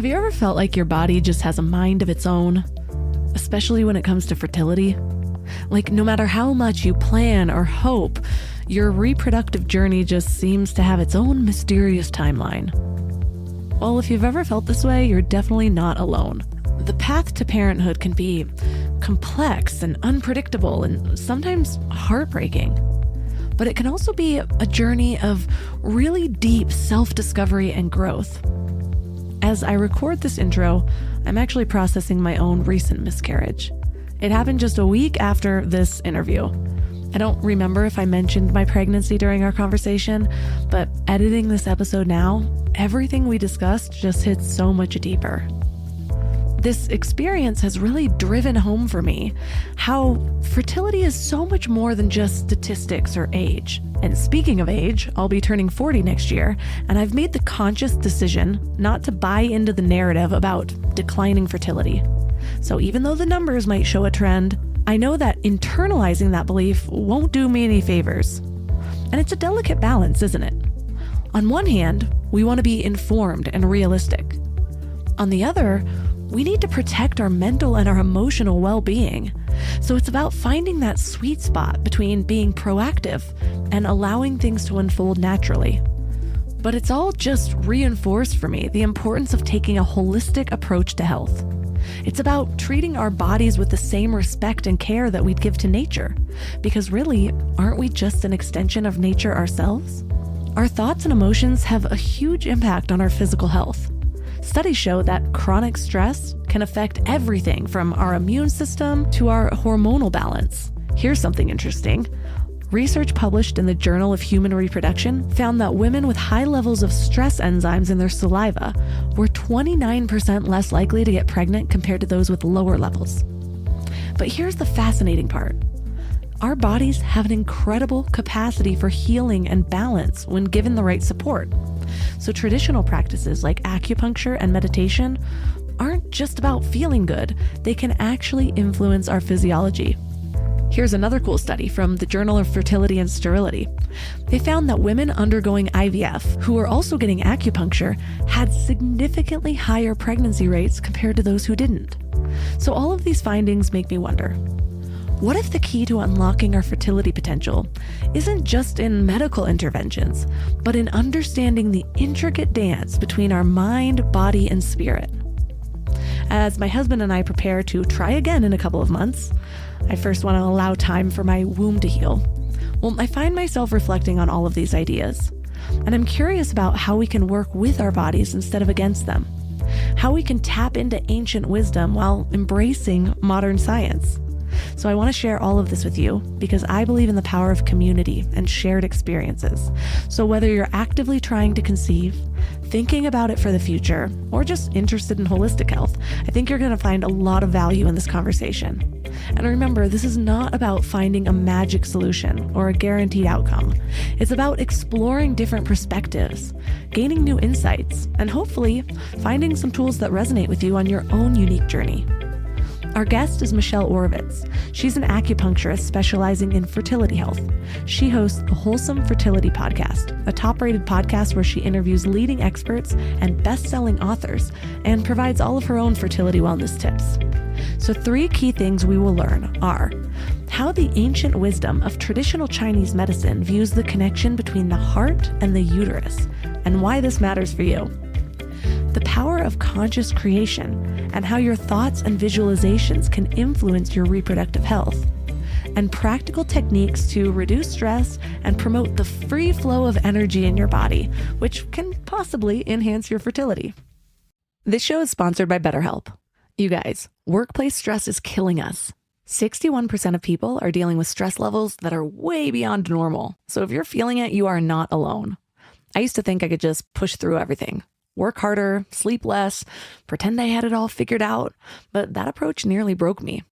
Have you ever felt like your body just has a mind of its own, especially when it comes to fertility? Like no matter how much you plan or hope, your reproductive journey just seems to have its own mysterious timeline. Well, if you've ever felt this way, you're definitely not alone. The path to parenthood can be complex and unpredictable and sometimes heartbreaking. But it can also be a journey of really deep self-discovery and growth. As I record this intro, I'm actually processing my own recent miscarriage. It happened just a week after this interview. I don't remember if I mentioned my pregnancy during our conversation, but editing this episode now, everything we discussed just hits so much deeper. This experience has really driven home for me how fertility is so much more than just statistics or age. And speaking of age, I'll be turning 40 next year, and I've made the conscious decision not to buy into the narrative about declining fertility. So even though the numbers might show a trend, I know that internalizing that belief won't do me any favors. And it's a delicate balance, isn't it? On one hand, we want to be informed and realistic. On the other, we need to protect our mental and our emotional well-being. So it's about finding that sweet spot between being proactive and allowing things to unfold naturally. But it's all just reinforced for me the importance of taking a holistic approach to health. It's about treating our bodies with the same respect and care that we'd give to nature. Because really, aren't we just an extension of nature ourselves? Our thoughts and emotions have a huge impact on our physical health. Studies show that chronic stress can affect everything from our immune system to our hormonal balance. Here's something interesting. Research published in the Journal of Human Reproduction found that women with high levels of stress enzymes in their saliva were 29% less likely to get pregnant compared to those with lower levels. But here's the fascinating part. Our bodies have an incredible capacity for healing and balance when given the right support. So traditional practices like acupuncture and meditation aren't just about feeling good. They can actually influence our physiology. Here's another cool study from the Journal of Fertility and Sterility. They found that women undergoing IVF who were also getting acupuncture had significantly higher pregnancy rates compared to those who didn't. So all of these findings make me wonder, what if the key to unlocking our fertility potential isn't just in medical interventions, but in understanding the intricate dance between our mind, body, and spirit? As my husband and I prepare to try again in a couple of months, I first want to allow time for my womb to heal. Well, I find myself reflecting on all of these ideas, and I'm curious about how we can work with our bodies instead of against them, how we can tap into ancient wisdom while embracing modern science. So I want to share all of this with you because I believe in the power of community and shared experiences. So whether you're actively trying to conceive, thinking about it for the future, or just interested in holistic health, I think you're going to find a lot of value in this conversation. And remember, this is not about finding a magic solution or a guaranteed outcome. It's about exploring different perspectives, gaining new insights, and hopefully finding some tools that resonate with you on your own unique journey. Our guest is Michelle Oravitz. She's an acupuncturist specializing in fertility health. She hosts the Wholesome Fertility Podcast, a top-rated podcast where she interviews leading experts and best-selling authors and provides all of her own fertility wellness tips. So 3 key things we will learn are how the ancient wisdom of traditional Chinese medicine views the connection between the heart and the uterus and why this matters for you, the power of conscious creation and how your thoughts and visualizations can influence your reproductive health, and practical techniques to reduce stress and promote the free flow of energy in your body, which can possibly enhance your fertility. This show is sponsored by BetterHelp. You guys, workplace stress is killing us. 61% of people are dealing with stress levels that are way beyond normal. So if you're feeling it, you are not alone. I used to think I could just push through everything. Work harder, sleep less, pretend I had it all figured out, but that approach nearly broke me.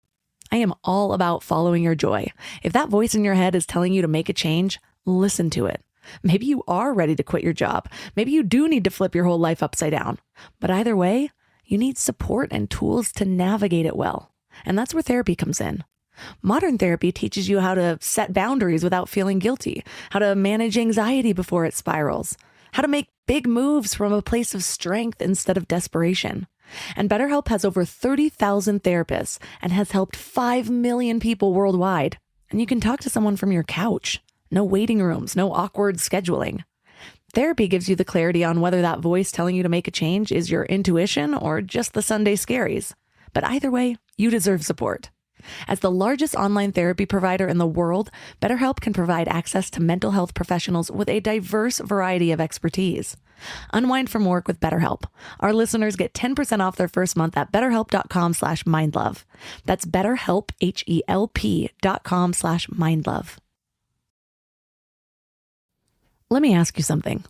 I am all about following your joy. If that voice in your head is telling you to make a change, listen to it. Maybe you are ready to quit your job. Maybe you do need to flip your whole life upside down. But either way, you need support and tools to navigate it well. And that's where therapy comes in. Modern therapy teaches you how to set boundaries without feeling guilty, how to manage anxiety before it spirals, how to make big moves from a place of strength instead of desperation. And BetterHelp has over 30,000 therapists and has helped 5 million people worldwide. And you can talk to someone from your couch. No waiting rooms, no awkward scheduling. Therapy gives you the clarity on whether that voice telling you to make a change is your intuition or just the Sunday scaries. But either way, you deserve support. As the largest online therapy provider in the world, BetterHelp can provide access to mental health professionals with a diverse variety of expertise. Unwind from work with BetterHelp. Our listeners get 10% off their first month at betterhelp.com/mindlove. That's BetterHelp, HELP.com/mindlove. Let me ask you something.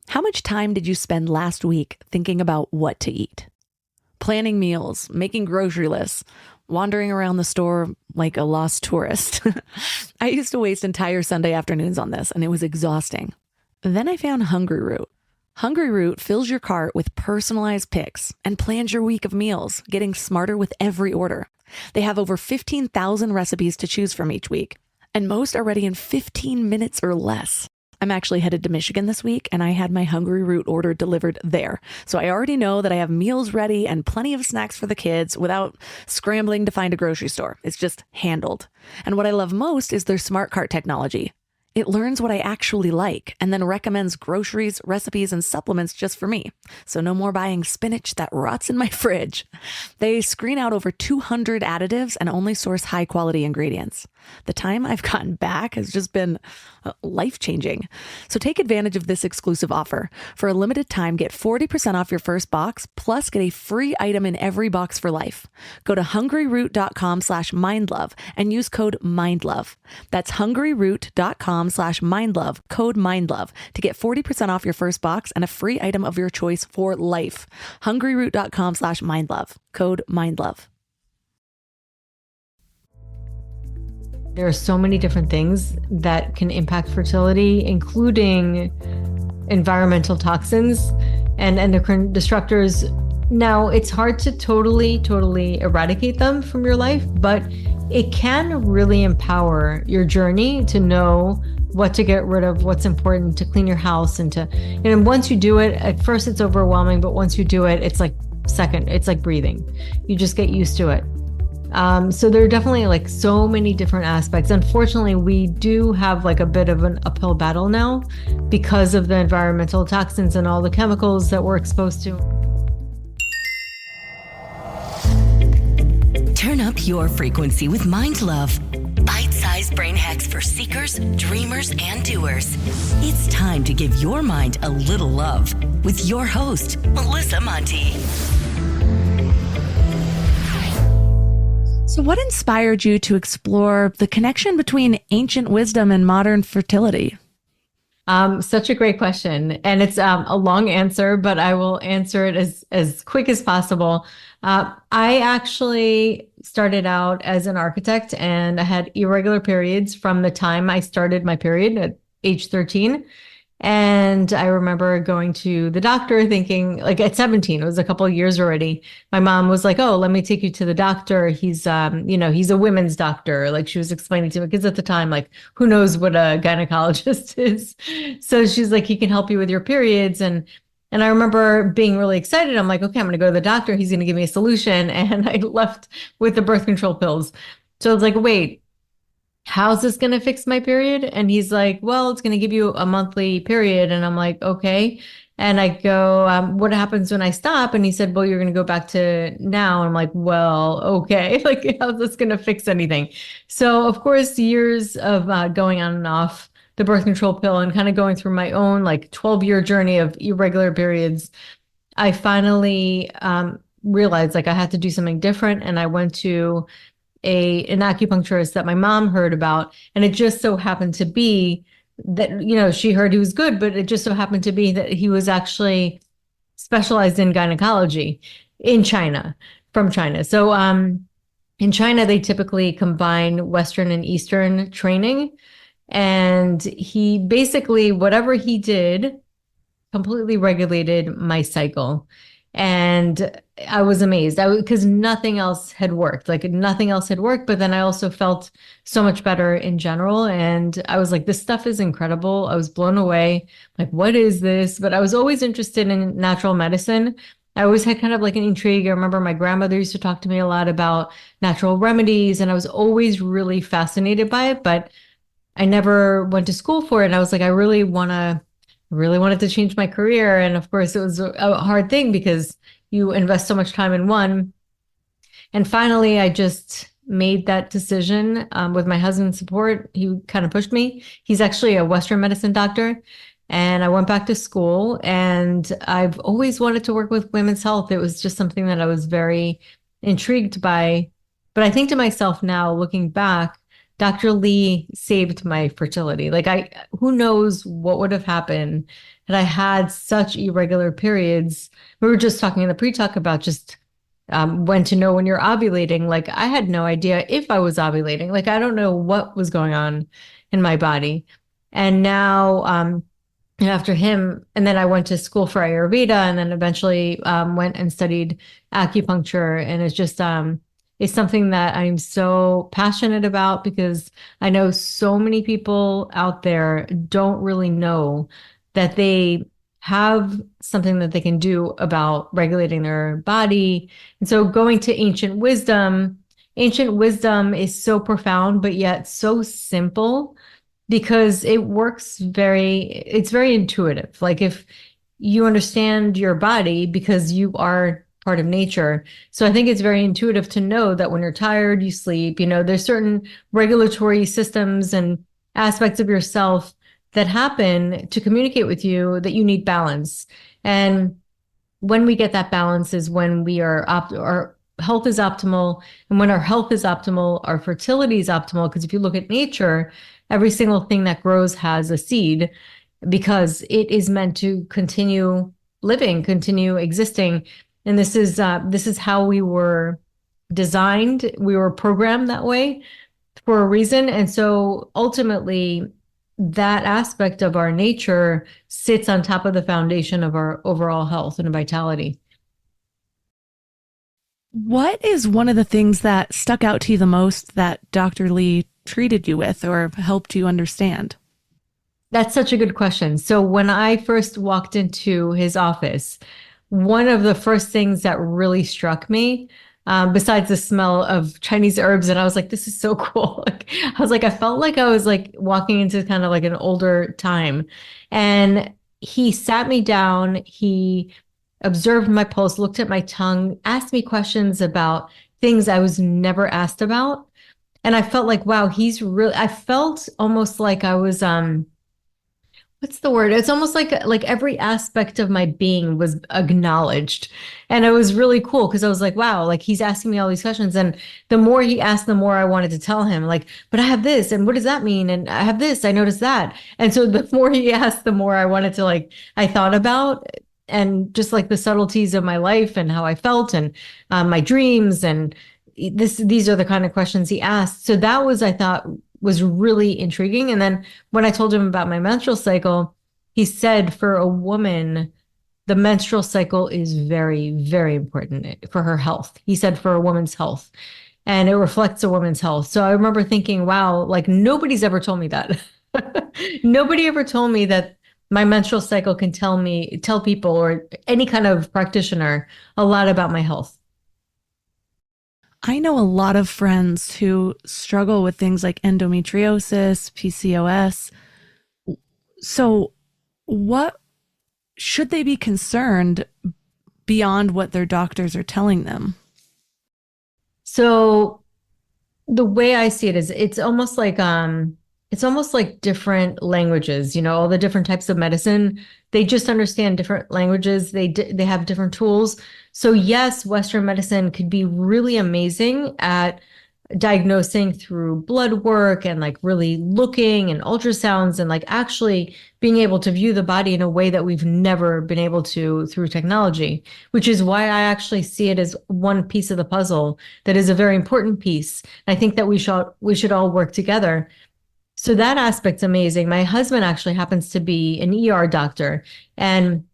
How much time did you spend last week thinking about what to eat? Planning meals, making grocery lists, wandering around the store like a lost tourist. I used to waste entire Sunday afternoons on this, and it was exhausting. Then I found Hungry Root. Hungry Root fills your cart with personalized picks and plans your week of meals, getting smarter with every order. They have over 15,000 recipes to choose from each week, and most are ready in 15 minutes or less. I'm actually headed to Michigan this week, and I had my Hungry Root order delivered there. So I already know that I have meals ready and plenty of snacks for the kids without scrambling to find a grocery store. It's just handled. And what I love most is their smart cart technology. It learns what I actually like and then recommends groceries, recipes, and supplements just for me. So no more buying spinach that rots in my fridge. They screen out over 200 additives and only source high quality ingredients. The time I've gotten back has just been life-changing. So take advantage of this exclusive offer. For a limited time, get 40% off your first box, plus get a free item in every box for life. Go to hungryroot.com/mindlove and use code MINDLOVE. That's hungryroot.com/mindlove, code MINDLOVE, to get 40% off your first box and a free item of your choice for life. hungryroot.com/mindlove, code MINDLOVE. There are so many different things that can impact fertility, including environmental toxins and endocrine disruptors. Now, it's hard to totally eradicate them from your life, but it can really empower your journey to know what to get rid of, what's important, to clean your house, and once you do it, at first it's overwhelming, but once you do it, it's like breathing. You just get used to it. So there are definitely like so many different aspects. Unfortunately, we do have like a bit of an uphill battle now because of the environmental toxins and all the chemicals that we're exposed to. Turn up your frequency with Mind Love. Bite-sized brain hacks for seekers, dreamers, and doers. It's time to give your mind a little love with your host, Melissa Monti. So what inspired you to explore the connection between ancient wisdom and modern fertility? Such a great question. And it's a long answer, but I will answer it as quick as possible. I actually started out as an architect, and I had irregular periods from the time I started my period at age 13. And I remember going to the doctor thinking, like at 17, it was a couple of years already. My mom was like, "Oh, let me take you to the doctor. He's a women's doctor." Like she was explaining to me, because at the time, like, who knows what a gynecologist is. So she's like, "He can help you with your periods." And I remember being really excited. I'm like, "Okay, I'm going to go to the doctor. He's going to give me a solution." And I left with the birth control pills. So I was like, "Wait, how's this going to fix my period?" And he's like, "Well, it's going to give you a monthly period." And I'm like, "Okay." And I go, "What happens when I stop?" And he said, "Well, you're going to go back to now." And I'm like, "Well, okay." Like, how's this going to fix anything? So of course, years of going on and off the birth control pill and kind of going through my own like 12-year journey of irregular periods, I finally realized like I had to do something different. And I went to an acupuncturist that my mom heard about. And it just so happened to be that, she heard he was good, but it just so happened to be that he was actually specialized in gynecology from China. So in China, they typically combine Western and Eastern training. And he basically, whatever he did, completely regulated my cycle. And I was amazed because nothing else had worked. Like nothing else had worked. But then I also felt so much better in general. And I was like, this stuff is incredible. I was blown away. Like, what is this? But I was always interested in natural medicine. I always had kind of like an intrigue. I remember my grandmother used to talk to me a lot about natural remedies, and I was always really fascinated by it, but I never went to school for it. And I was like, I really wanted to change my career. And of course, it was a hard thing because you invest so much time in one. And finally, I just made that decision with my husband's support. He kind of pushed me. He's actually a Western medicine doctor. And I went back to school, and I've always wanted to work with women's health. It was just something that I was very intrigued by. But I think to myself now, looking back, Dr. Lee saved my fertility. Like who knows what would have happened had I had such irregular periods. We were just talking in the pre-talk about just when to know when you're ovulating. Like I had no idea if I was ovulating. Like I don't know what was going on in my body. And now, after him, and then I went to school for Ayurveda, and then eventually went and studied acupuncture. And it's just it's something that I'm so passionate about because I know so many people out there don't really know that they have something that they can do about regulating their body. And so going to ancient wisdom is so profound, but yet so simple because it's very intuitive. Like if you understand your body because you are part of nature. So I think it's very intuitive to know that when you're tired, you sleep. There's certain regulatory systems and aspects of yourself that happen to communicate with you that you need balance. And when we get that balance is when our health is optimal. And when our health is optimal, our fertility is optimal. Because if you look at nature, every single thing that grows has a seed because it is meant to continue living, continue existing. And this is how we were designed. We were programmed that way for a reason. And so ultimately, that aspect of our nature sits on top of the foundation of our overall health and vitality. What is one of the things that stuck out to you the most that Dr. Lee treated you with or helped you understand? That's such a good question. So when I first walked into his office, one of the first things that really struck me, besides the smell of Chinese herbs, and I was like, this is so cool. I felt like I was like walking into kind of like an older time. And he sat me down, he observed my pulse, looked at my tongue, asked me questions about things I was never asked about. And I felt like, wow, I felt almost like I was, what's the word? It's almost like every aspect of my being was acknowledged. And it was really cool because I was like, wow, like he's asking me all these questions. And the more he asked, the more I wanted to tell him, like, but I have this, and what does that mean? And I have this, I noticed that. And so the more he asked, the more I wanted to I thought about and just like the subtleties of my life and how I felt and my dreams. And these are the kind of questions he asked. So that I thought, was really intriguing. And then when I told him about my menstrual cycle, he said for a woman, the menstrual cycle is very, very important for her health. He said for a woman's health, and it reflects a woman's health. So I remember thinking, wow, like nobody's ever told me that. Nobody ever told me that my menstrual cycle can tell people or any kind of practitioner a lot about my health. I know a lot of friends who struggle with things like endometriosis, PCOS. So what should they be concerned beyond what their doctors are telling them? So the way I see it is it's almost like different languages, all the different types of medicine, they just understand different languages. They have different tools. So yes, Western medicine could be really amazing at diagnosing through blood work and like really looking and ultrasounds and like actually being able to view the body in a way that we've never been able to through technology, which is why I actually see it as one piece of the puzzle that is a very important piece. I think that we should all work together. So that aspect's amazing. My husband actually happens to be an ER doctor, and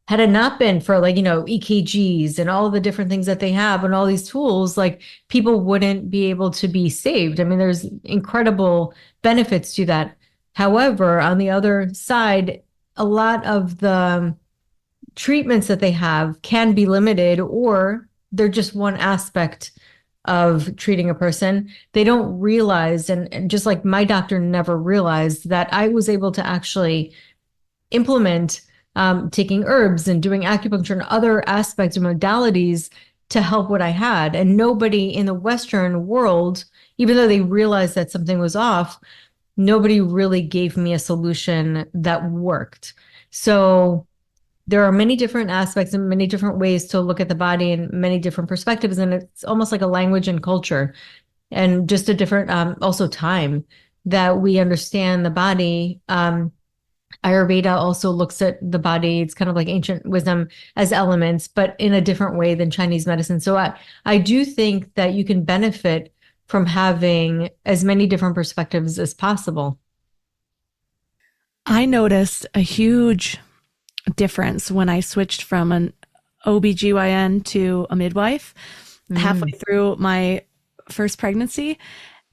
had it not been for like, EKGs and all the different things that they have and all these tools, like people wouldn't be able to be saved. I mean, there's incredible benefits to that. However, on the other side, a lot of the treatments that they have can be limited, or they're just one aspect of treating a person. They don't realize, and just like my doctor never realized, that I was able to actually implement taking herbs and doing acupuncture and other aspects of modalities to help what I had. And nobody in the Western world, even though they realized that something was off, nobody really gave me a solution that worked. So there are many different aspects and many different ways to look at the body and many different perspectives. And it's almost like a language and culture and just a different, also time that we understand the body. Ayurveda also looks at the body. It's kind of like ancient wisdom as elements, but in a different way than Chinese medicine. So I do think that you can benefit from having as many different perspectives as possible. I noticed a huge difference when I switched from an OBGYN to a midwife halfway through my first pregnancy.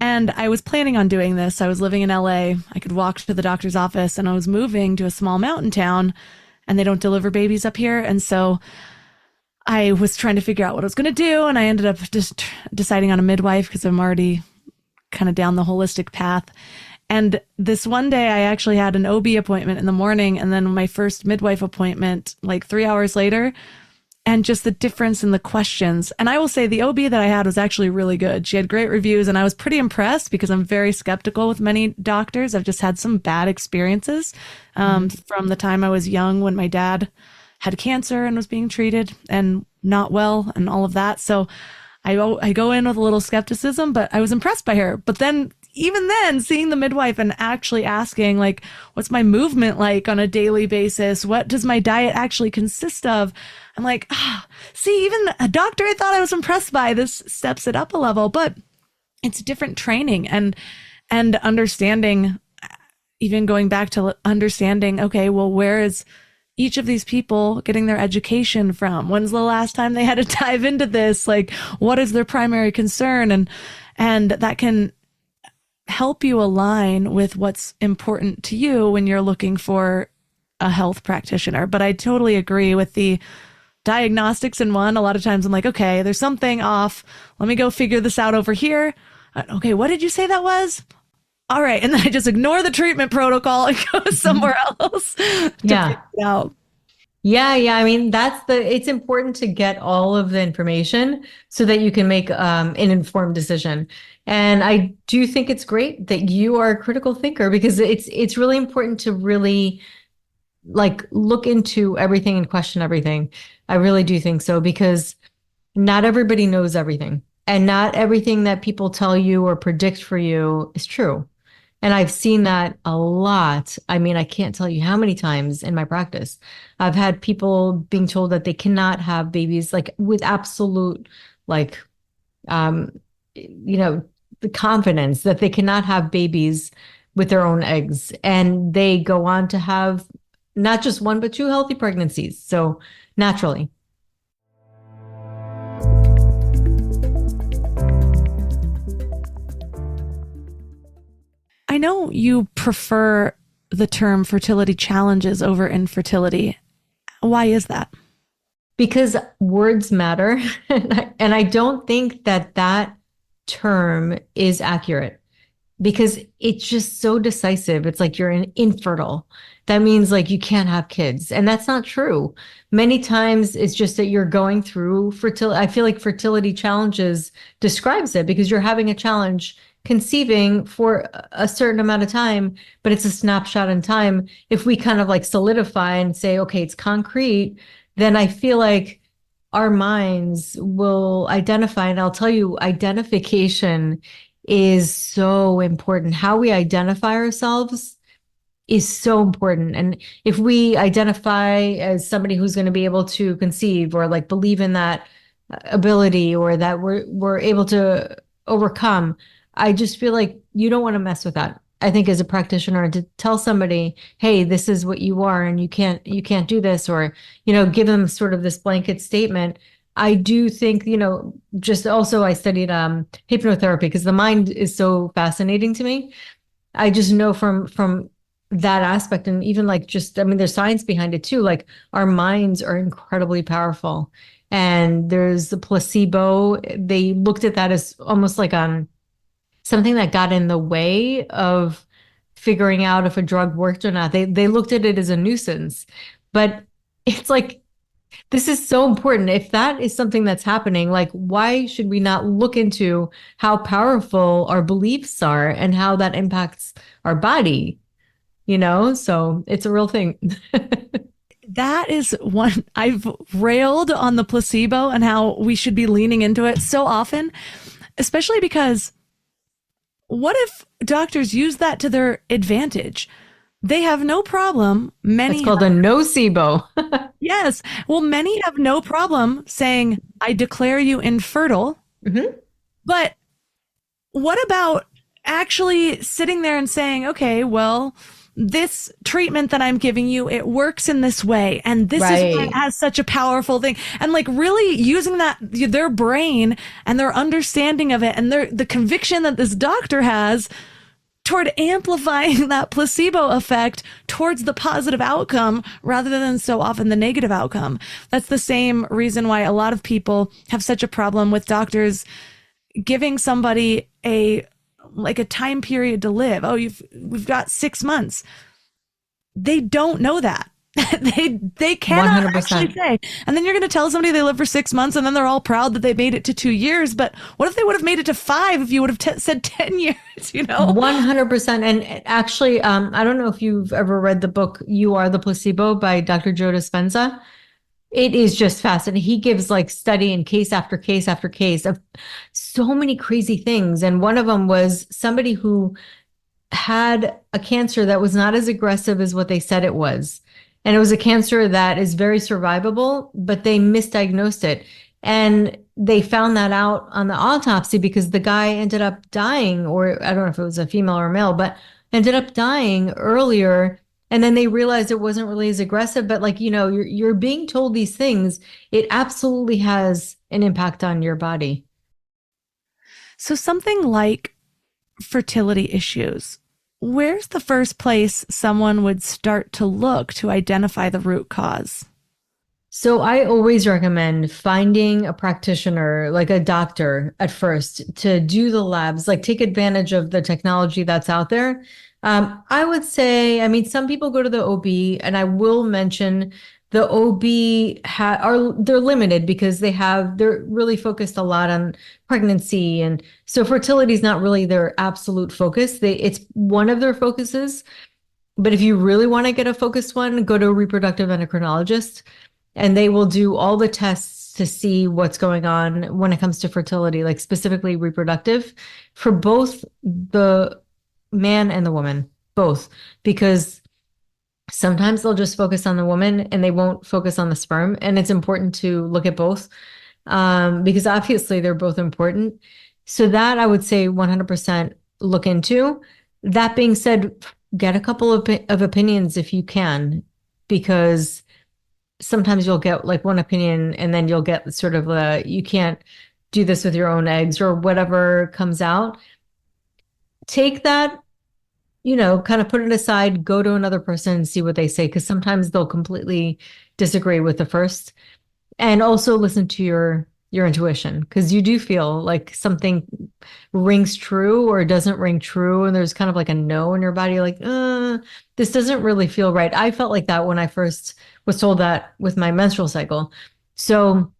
And I was planning on doing this. I was living in LA. I could walk to the doctor's office, and I was moving to a small mountain town, and they don't deliver babies up here. And so I was trying to figure out what I was going to do. And I ended up just deciding on a midwife because I'm already kind of down the holistic path. And this one day I actually had an OB appointment in the morning, and then my first midwife appointment like 3 hours later. And just the difference in the questions. And I will say the OB that I had was actually really good. She had great reviews, and I was pretty impressed because I'm very skeptical with many doctors. I've just had some bad experiences from the time I was young when my dad had cancer and was being treated and not well and all of that. So I go in with a little skepticism, but I was impressed by her. But then even then, seeing the midwife and actually asking, like, what's my movement like on a daily basis? What does my diet actually consist of? I'm like, see, even a doctor I thought I was impressed by, this steps it up a level. But it's different training and understanding, even going back to understanding, okay, well, where is each of these people getting their education from? When's the last time they had to dive into this? Like, what is their primary concern? And that can help you align with what's important to you when you're looking for a health practitioner. But I totally agree with the diagnostics in one. A lot of times I'm like, okay, there's something off. Let me go figure this out over here. Okay, what did you say that was? All right. And then I just ignore the treatment protocol and go somewhere else to figure it out. Yeah. I mean, it's important to get all of the information so that you can make an informed decision. And I do think it's great that you are a critical thinker, because it's really important to really like look into everything and question everything. I really do think so, because not everybody knows everything, and not everything that people tell you or predict for you is true. And I've seen that a lot. I mean, I can't tell you how many times in my practice I've had people being told that they cannot have babies, like with absolute, like, the confidence that they cannot have babies with their own eggs. And they go on to have not just one, but 2 healthy pregnancies. So naturally. I know you prefer the term fertility challenges over infertility. Why is that? Because words matter. And I don't think that term is accurate, because it's just so decisive. It's like you're infertile. That means like you can't have kids. And that's not true. Many times it's just that you're going through fertility. I feel like fertility challenges describes it, because you're having a challenge conceiving for a certain amount of time, but it's a snapshot in time. If we kind of like solidify and say, okay, it's concrete, then I feel like our minds will identify. And I'll tell you, identification is so important. How we identify ourselves is so important. And if we identify as somebody who's going to be able to conceive, or like believe in that ability, or that we're able to overcome, I just feel like you don't want to mess with that. I think as a practitioner to tell somebody, hey, this is what you are and you can't do this, or, give them sort of this blanket statement. I do think, just also I studied hypnotherapy because the mind is so fascinating to me. I just know from that aspect, and even like just, I mean, there's science behind it too. Like our minds are incredibly powerful. And there's the placebo. They looked at that as almost like something that got in the way of figuring out if a drug worked or not. They looked at it as a nuisance. But it's like, this is so important. If that is something that's happening, like, why should we not look into how powerful our beliefs are and how that impacts our body? So it's a real thing. That is one. I've railed on the placebo and how we should be leaning into it so often, especially because what if doctors use that to their advantage? They have no problem. It's called a nocebo. Yes. Well, many have no problem saying, I declare you infertile. Mm-hmm. But what about actually sitting there and saying, okay, well, this treatment that I'm giving you, it works in this way. And this is why it has such a powerful thing. And like really using that, their brain and their understanding of it and the conviction that this doctor has toward amplifying that placebo effect towards the positive outcome rather than so often the negative outcome. That's the same reason why a lot of people have such a problem with doctors giving somebody a time period to live. Oh, we've got 6 months. They don't know that. they cannot 100%. actually say. And then you're going to tell somebody they live for 6 months and then they're all proud that they made it to 2 years. But what if they would have made it to 5 if you would have said 10 years, 100%. And actually, I don't know if you've ever read the book, You Are the Placebo by Dr. Joe Dispenza. It is just fascinating. He gives like study and case after case after case of so many crazy things. And one of them was somebody who had a cancer that was not as aggressive as what they said it was. And it was a cancer that is very survivable, but they misdiagnosed it. And they found that out on the autopsy because the guy ended up dying, or I don't know if it was a female or a male, but ended up dying earlier. And then they realized it wasn't really as aggressive, but like, you're being told these things. It absolutely has an impact on your body. So something like fertility issues, where's the first place someone would start to look to identify the root cause? So I always recommend finding a practitioner, like a doctor at first, to do the labs, like take advantage of the technology that's out there. I would say, I mean, some people go to the OB, and I will mention the OB they're limited because they're really focused a lot on pregnancy. And so fertility is not really their absolute focus. It's one of their focuses. But if you really want to get a focused one, go to a reproductive endocrinologist, and they will do all the tests to see what's going on when it comes to fertility, like specifically reproductive, for both the man and the woman, both, because sometimes they'll just focus on the woman and they won't focus on the sperm. And it's important to look at both because obviously they're both important. So that I would say 100% look into. That being said, get a couple of opinions if you can, because sometimes you'll get like one opinion and then you'll get sort of you can't do this with your own eggs or whatever comes out. Take that, kind of put it aside, go to another person and see what they say, because sometimes they'll completely disagree with the first. And also listen to your intuition, because you do feel like something rings true or doesn't ring true. And there's kind of like a no in your body, like, this doesn't really feel right. I felt like that when I first was told that with my menstrual cycle. So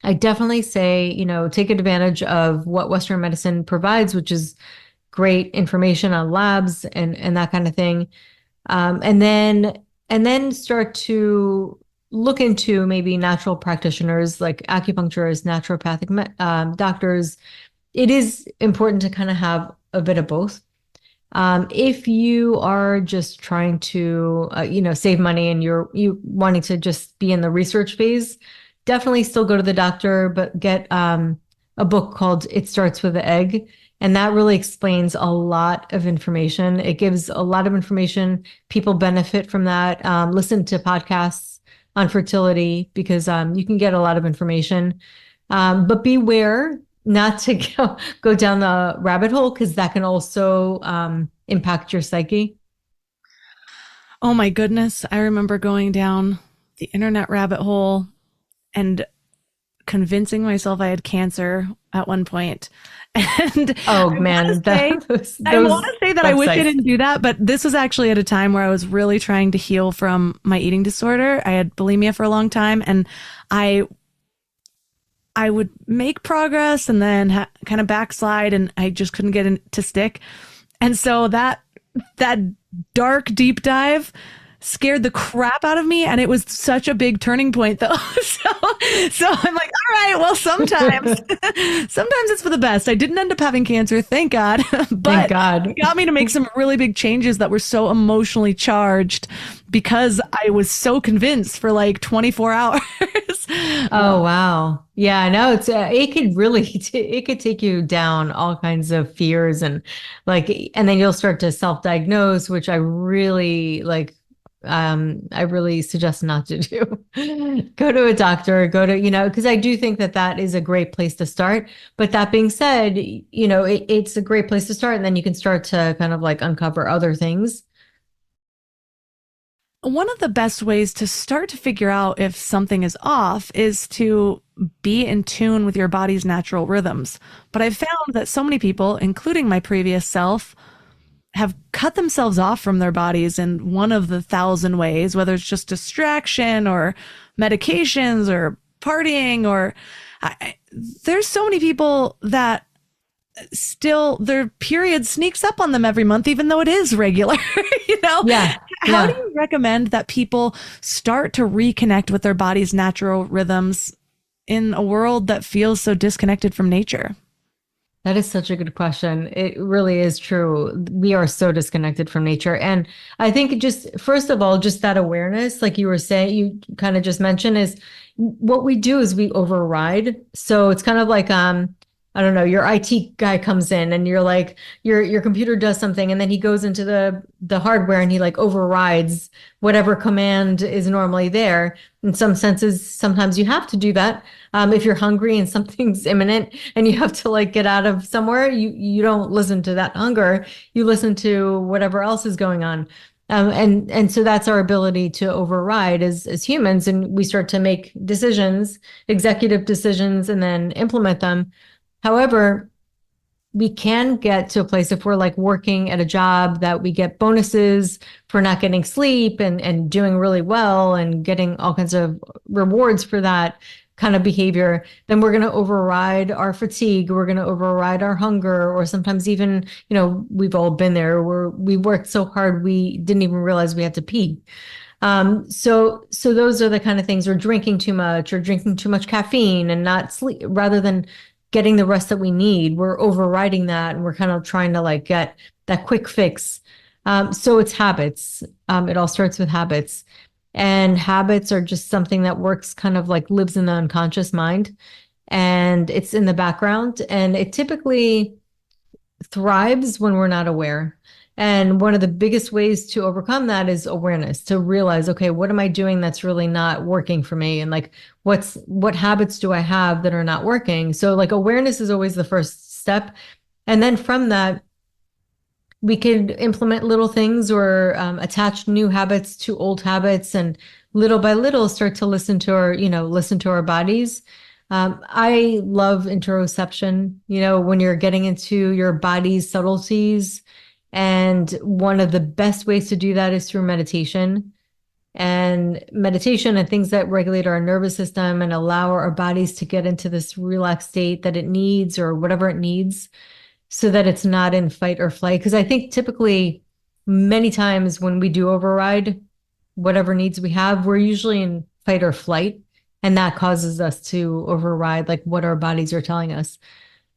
I definitely say, take advantage of what Western medicine provides, which is great information on labs and that kind of thing. And then start to look into maybe natural practitioners like acupuncturists, naturopathic doctors. It is important to kind of have a bit of both. If you are just trying to, save money and you wanting to just be in the research phase, definitely still go to the doctor, but get a book called It Starts with the Egg. And that really explains a lot of information. It gives a lot of information. People benefit from that. Listen to podcasts on fertility because you can get a lot of information. But beware not to go down the rabbit hole because that can also impact your psyche. Oh my goodness. I remember going down the internet rabbit hole and convincing myself I had cancer at one point. And oh man, I want to say that I wish I didn't do that, but this was actually at a time where I was really trying to heal from my eating disorder. I had bulimia for a long time, and I would make progress and then kind of backslide, and I just couldn't get it to stick. And so that dark deep dive scared the crap out of me, and it was such a big turning point though. So I'm like, all right, well, sometimes it's for the best. I didn't end up having cancer, thank God. But thank God. It got me to make some really big changes that were so emotionally charged because I was so convinced for like 24 hours. Oh wow. Yeah, I know it could really it could take you down all kinds of fears and then you'll start to self-diagnose, which I really I really suggest not to do. Go to a doctor, because I do think that is a great place to start. But that being said, it's a great place to start. And then you can start to kind of uncover other things. One of the best ways to start to figure out if something is off is to be in tune with your body's natural rhythms. But I've found that so many people, including my previous self, have cut themselves off from their bodies in one of the 1,000 ways, whether it's just distraction or medications or partying there's so many people that still their period sneaks up on them every month, even though it is regular, Yeah. How do you recommend that people start to reconnect with their body's natural rhythms in a world that feels so disconnected from nature? That is such a good question. It really is true. We are so disconnected from nature. And I think first of all, just that awareness, like you were saying, you kind of just mentioned, is what we do is we override. So it's kind of like, I don't know, your IT guy comes in and you're like, your computer does something, and then he goes into the hardware and he overrides whatever command is normally there. In some senses, sometimes you have to do that. If you're hungry and something's imminent and you have to get out of somewhere, you don't listen to that hunger. You listen to whatever else is going on. And so that's our ability to override as humans. And we start to make decisions, executive decisions, and then implement them. However, we can get to a place if we're working at a job that we get bonuses for not getting sleep and doing really well and getting all kinds of rewards for that kind of behavior, then we're going to override our fatigue. We're going to override our hunger, or sometimes even, we've all been there where we worked so hard we didn't even realize we had to pee. So those are the kind of things, or drinking too much caffeine and not sleep, rather than getting the rest that we need. We're overriding that, and we're kind of trying to get that quick fix. So it's habits. It all starts with habits. And habits are just something that works kind of lives in the unconscious mind, and it's in the background, and it typically thrives when we're not aware. And one of the biggest ways to overcome that is awareness, to realize, okay, what am I doing that's really not working for me? And what habits do I have that are not working? So awareness is always the first step. And then from that, we could implement little things or attach new habits to old habits, and little by little start to listen to our bodies. I love interoception, when you're getting into your body's subtleties. And one of the best ways to do that is through meditation. And meditation and things that regulate our nervous system and allow our bodies to get into this relaxed state that it needs, or whatever it needs, so that it's not in fight or flight. Because I think typically many times when we do override whatever needs we have, we're usually in fight or flight. And that causes us to override what our bodies are telling us.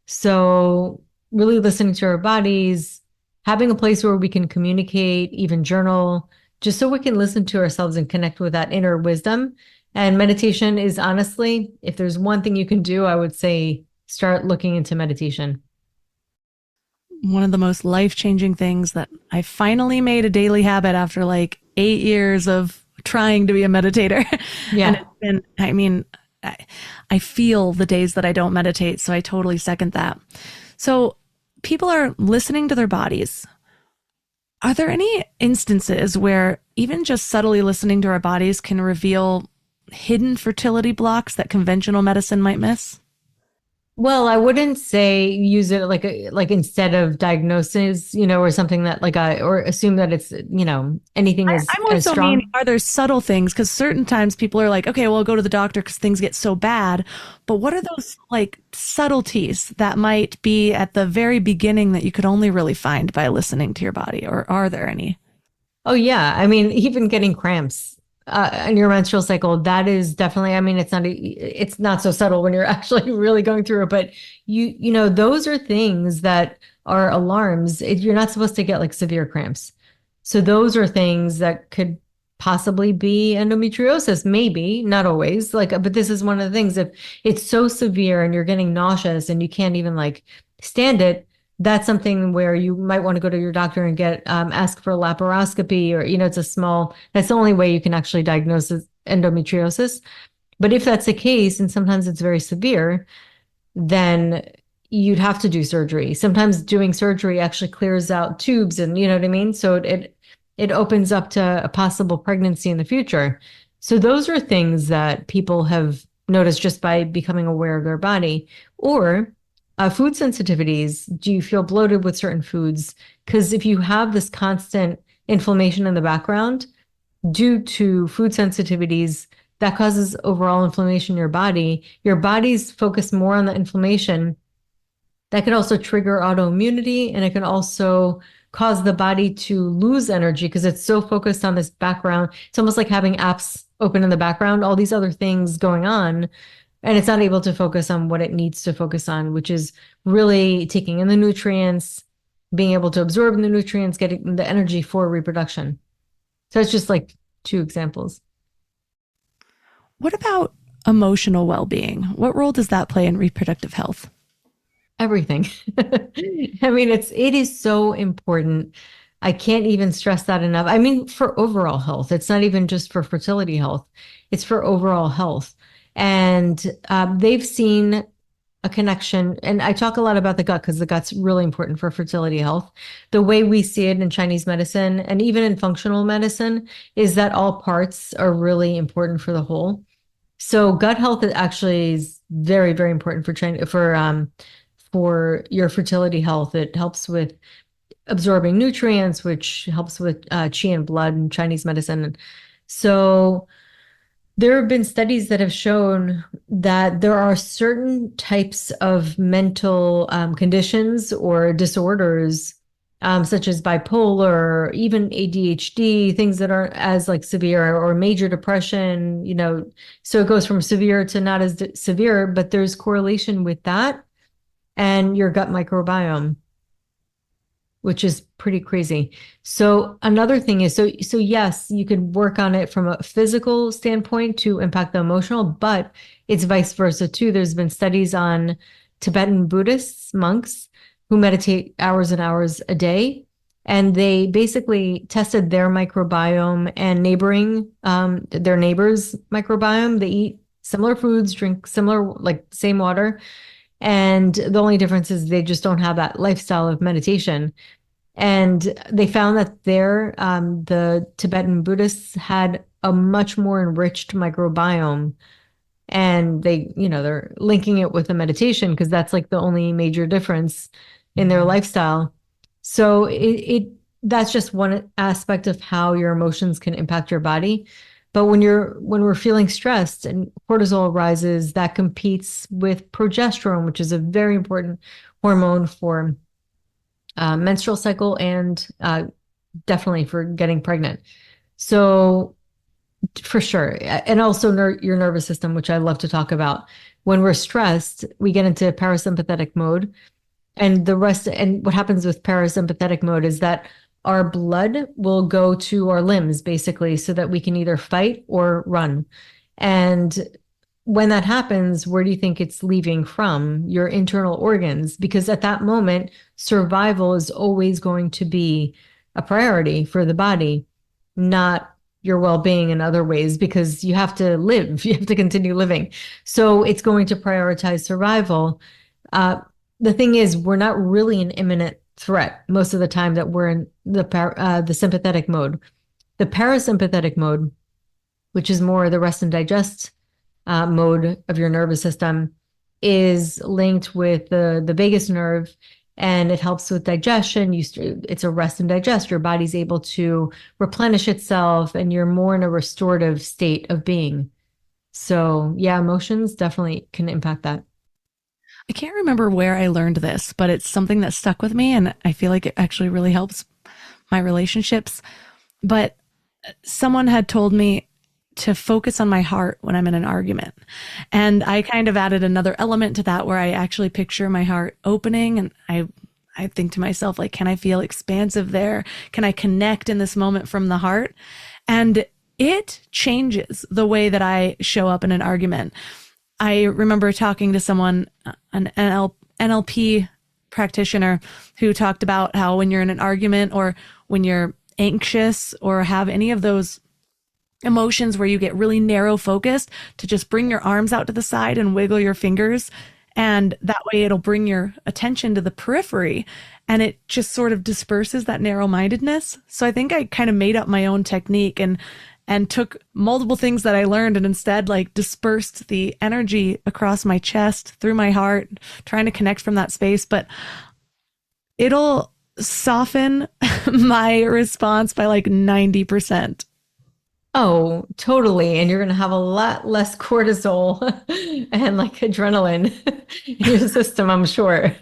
So really listening to our bodies, having a place where we can communicate, even journal, just so we can listen to ourselves and connect with that inner wisdom. And meditation is, honestly, if there's one thing you can do, I would say start looking into meditation. one of the most life-changing things that I finally made a daily habit after like 8 years of trying to be a meditator. Yeah. And it's been, I mean, I feel the days that I don't meditate. So I totally second that. So people are listening to their bodies. Are there any instances where even just subtly listening to our bodies can reveal hidden fertility blocks that conventional medicine might miss? Well, I wouldn't say use it like instead of diagnosis, or something that or assume that it's, anything I as also strong. mean, are there subtle things? Because certain times people are like, okay, well, I'll go to the doctor because things get so bad. But what are those like subtleties that might be at the very beginning that you could only really find by listening to your body? Or are there any? Oh yeah. I mean, even getting cramps in your menstrual cycle, that is definitely, I mean, it's not so subtle when you're actually really going through it, but those are things that are alarms. You're not supposed to get like severe cramps. So those are things that could possibly be endometriosis, maybe, not always. But this is one of the things, if it's so severe and you're getting nauseous and you can't even like stand it, that's something where you might want to go to your doctor and get ask for a laparoscopy, or that's the only way you can actually diagnose endometriosis. But if that's the case, and sometimes it's very severe, then you'd have to do surgery. Sometimes doing surgery actually clears out tubes, and you know what I mean? So it opens up to a possible pregnancy in the future. So those are things that people have noticed just by becoming aware of their body. Or food sensitivities. Do you feel bloated with certain foods? Because if you have this constant inflammation in the background due to food sensitivities, that causes overall inflammation in your body's focused more on the inflammation. That could also trigger autoimmunity, and it can also cause the body to lose energy because it's so focused on this background. It's almost like having apps open in the background, all these other things going on, and it's not able to focus on what it needs to focus on, which is really taking in the nutrients, being able to absorb the nutrients, getting the energy for reproduction. So it's just like 2 examples. What about emotional well-being? What role does that play in reproductive health? Everything. I mean, it is so important. I can't even stress that enough. I mean, for overall health, it's not even just for fertility health. It's for overall health. And they've seen a connection. And I talk a lot about the gut because the gut's really important for fertility health. The way we see it in Chinese medicine and even in functional medicine is that all parts are really important for the whole. So gut health actually is very, very important for your fertility health. It helps with absorbing nutrients, which helps with qi and blood in Chinese medicine. So there have been studies that have shown that there are certain types of mental conditions or disorders, such as bipolar, even ADHD, things that aren't as like severe, or major depression, so it goes from severe to not as severe, but there's correlation with that and your gut microbiome, which is pretty crazy. So another thing is, so yes, you could work on it from a physical standpoint to impact the emotional, but it's vice versa too. There's been studies on Tibetan Buddhists, monks, who meditate hours and hours a day. And they basically tested their microbiome and their neighbors' microbiome. They eat similar foods, drink similar, like same water. And the only difference is they just don't have that lifestyle of meditation. And they found that the Tibetan Buddhists had a much more enriched microbiome. And they're linking it with the meditation because that's like the only major difference in their lifestyle. So that's just one aspect of how your emotions can impact your body. But when we're feeling stressed and cortisol rises, that competes with progesterone, which is a very important hormone for menstrual cycle and definitely for getting pregnant. So for sure. And also your nervous system, which I love to talk about. When we're stressed, we get into parasympathetic mode. And what happens with parasympathetic mode is that our blood will go to our limbs, basically, so that we can either fight or run. And when that happens, where do you think it's leaving from? Your internal organs, because at that moment, survival is always going to be a priority for the body, not your well-being in other ways, because you have to live, you have to continue living. So it's going to prioritize survival. The thing is, we're not really an imminent threat most of the time that we're in the sympathetic mode. The parasympathetic mode, which is more the rest and digest mode of your nervous system, is linked with the vagus nerve, and it helps with digestion. It's a rest and digest. Your body's able to replenish itself, and you're more in a restorative state of being. So yeah, emotions definitely can impact that. I can't remember where I learned this, but it's something that stuck with me, and I feel like it actually really helps my relationships. But someone had told me to focus on my heart when I'm in an argument. And I kind of added another element to that, where I actually picture my heart opening, and I think to myself, like, can I feel expansive there? Can I connect in this moment from the heart? And it changes the way that I show up in an argument. I remember talking to someone, an NLP practitioner, who talked about how when you're in an argument, or when you're anxious, or have any of those emotions where you get really narrow focused, to just bring your arms out to the side and wiggle your fingers. And that way it'll bring your attention to the periphery, and it just sort of disperses that narrow-mindedness. So I think I kind of made up my own technique and took multiple things that I learned, and instead like dispersed the energy across my chest through my heart, trying to connect from that space. But it'll soften my response by like 90%. Oh, totally. And you're going to have a lot less cortisol and like adrenaline in your system, I'm sure.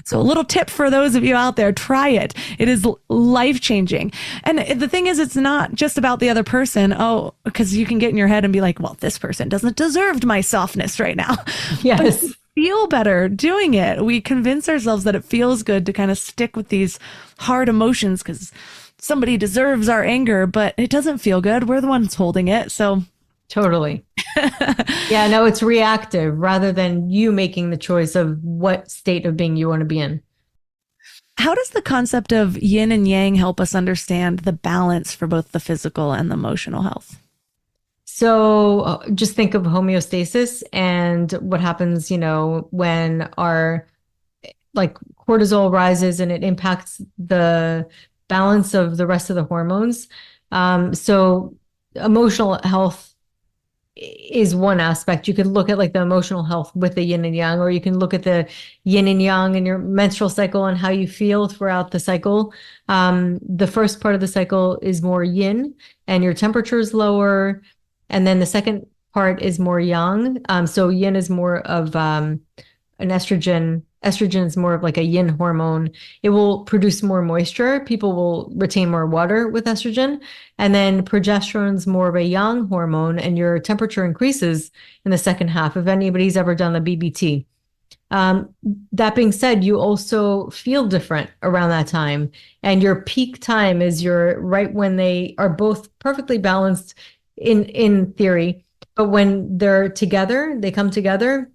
So a little tip for those of you out there, try it. It is life-changing. And the thing is, it's not just about the other person. Oh, because you can get in your head and be like, well, this person doesn't deserve my softness right now. Yes. But feel better doing it. We convince ourselves that it feels good to kind of stick with these hard emotions because somebody deserves our anger, but it doesn't feel good. We're the ones holding it. So totally. Yeah, no, it's reactive rather than you making the choice of what state of being you want to be in. How does the concept of yin and yang help us understand the balance for both the physical and the emotional health? So just think of homeostasis and what happens, when our like cortisol rises and it impacts the balance of the rest of the hormones. So emotional health is one aspect. You could look at like the emotional health with the yin and yang, or you can look at the yin and yang in your menstrual cycle and how you feel throughout the cycle. The first part of the cycle is more yin and your temperature is lower. And then the second part is more yang. So yin is more of an estrogen. Estrogen is more of like a yin hormone. It will produce more moisture. People will retain more water with estrogen. And then progesterone is more of a yang hormone, and your temperature increases in the second half, if anybody's ever done the BBT. That being said, you also feel different around that time. And your peak time is right when they are both perfectly balanced in theory. But when they're together, they come together